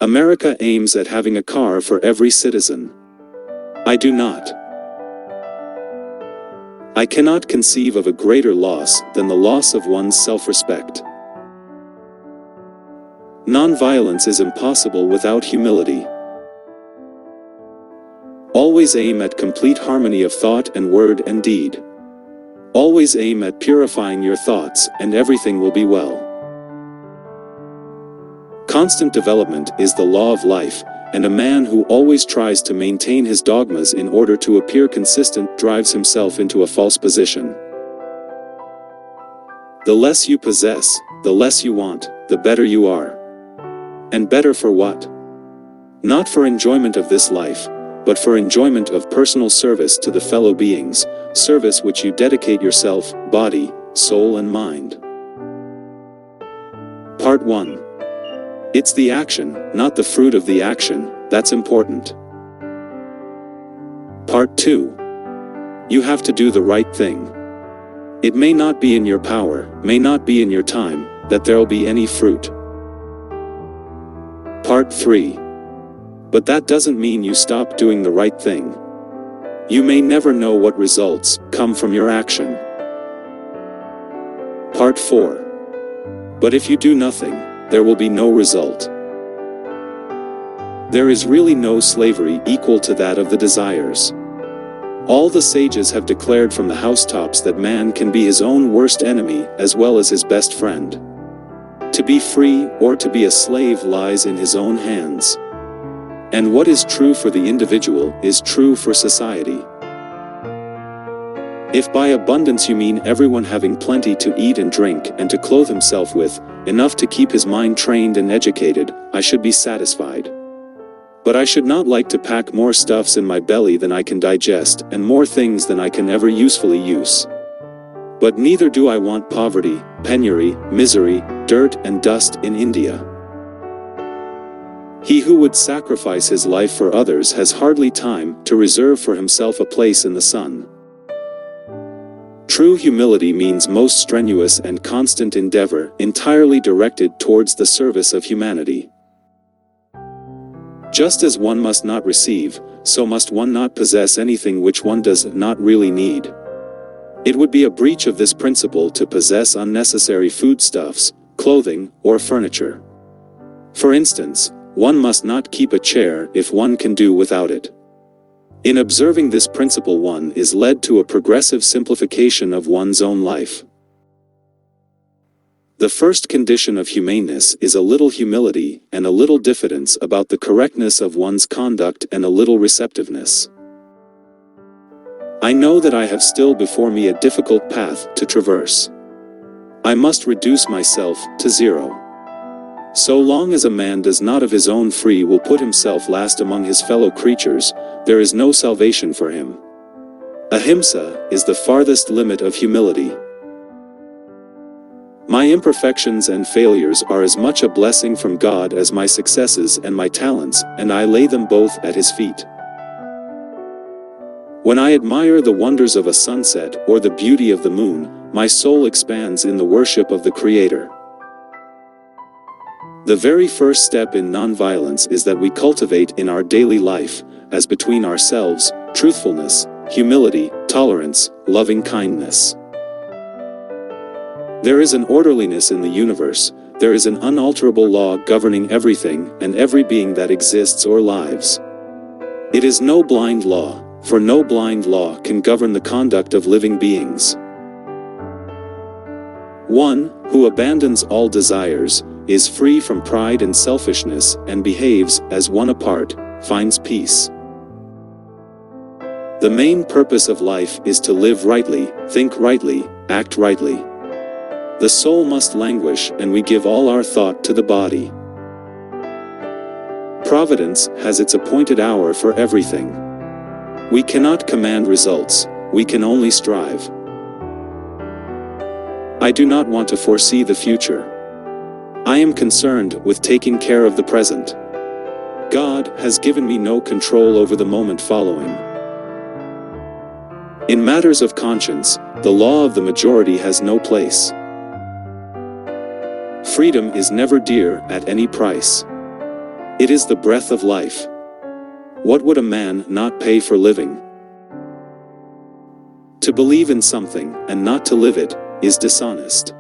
America aims at having a car for every citizen. I do not. I cannot conceive of a greater loss than the loss of one's self-respect. Nonviolence is impossible without humility. Always aim at complete harmony of thought and word and deed. Always aim at purifying your thoughts, and everything will be well. Constant development is the law of life, and a man who always tries to maintain his dogmas in order to appear consistent drives himself into a false position. The less you possess, the less you want, the better you are. And better for what? Not for enjoyment of this life, but for enjoyment of personal service to the fellow beings, service which you dedicate yourself, body, soul and mind. Part 1. It's the action, not the fruit of the action, that's important. Part 2. You have to do the right thing. It may not be in your power, may not be in your time, that there'll be any fruit. Part 3. But that doesn't mean you stop doing the right thing. You may never know what results come from your action. Part 4. But if you do nothing, there will be no result. There is really no slavery equal to that of the desires. All the sages have declared from the housetops that man can be his own worst enemy as well as his best friend. To be free or to be a slave lies in his own hands. And what is true for the individual is true for society. If by abundance you mean everyone having plenty to eat and drink and to clothe himself with, enough to keep his mind trained and educated, I should be satisfied. But I should not like to pack more stuffs in my belly than I can digest and more things than I can ever usefully use. But neither do I want poverty, penury, misery, dirt and dust in India. He who would sacrifice his life for others has hardly time to reserve for himself a place in the sun. True humility means most strenuous and constant endeavor, entirely directed towards the service of humanity. Just as one must not receive, so must one not possess anything which one does not really need. It would be a breach of this principle to possess unnecessary foodstuffs, clothing, or furniture. For instance, one must not keep a chair if one can do without it. In observing this principle, one is led to a progressive simplification of one's own life. The first condition of humaneness is a little humility and a little diffidence about the correctness of one's conduct and a little receptiveness. I know that I have still before me a difficult path to traverse. I must reduce myself to zero. So long as a man does not of his own free will put himself last among his fellow creatures, there is no salvation for him. Ahimsa is the farthest limit of humility. My imperfections and failures are as much a blessing from God as my successes and my talents, and I lay them both at his feet. When I admire the wonders of a sunset or the beauty of the moon, my soul expands in the worship of the Creator. The very first step in nonviolence is that we cultivate in our daily life, as between ourselves, truthfulness, humility, tolerance, loving kindness. There is an orderliness in the universe, there is an unalterable law governing everything and every being that exists or lives. It is no blind law, for no blind law can govern the conduct of living beings. One who abandons all desires, is free from pride and selfishness, and behaves as one apart, finds peace. The main purpose of life is to live rightly, think rightly, act rightly. The soul must languish, and we give all our thought to the body. Providence has its appointed hour for everything. We cannot command results, we can only strive. I do not want to foresee the future. I am concerned with taking care of the present. God has given me no control over the moment following. In matters of conscience, the law of the majority has no place. Freedom is never dear at any price. It is the breath of life. What would a man not pay for living? To believe in something, and not to live it, is dishonest.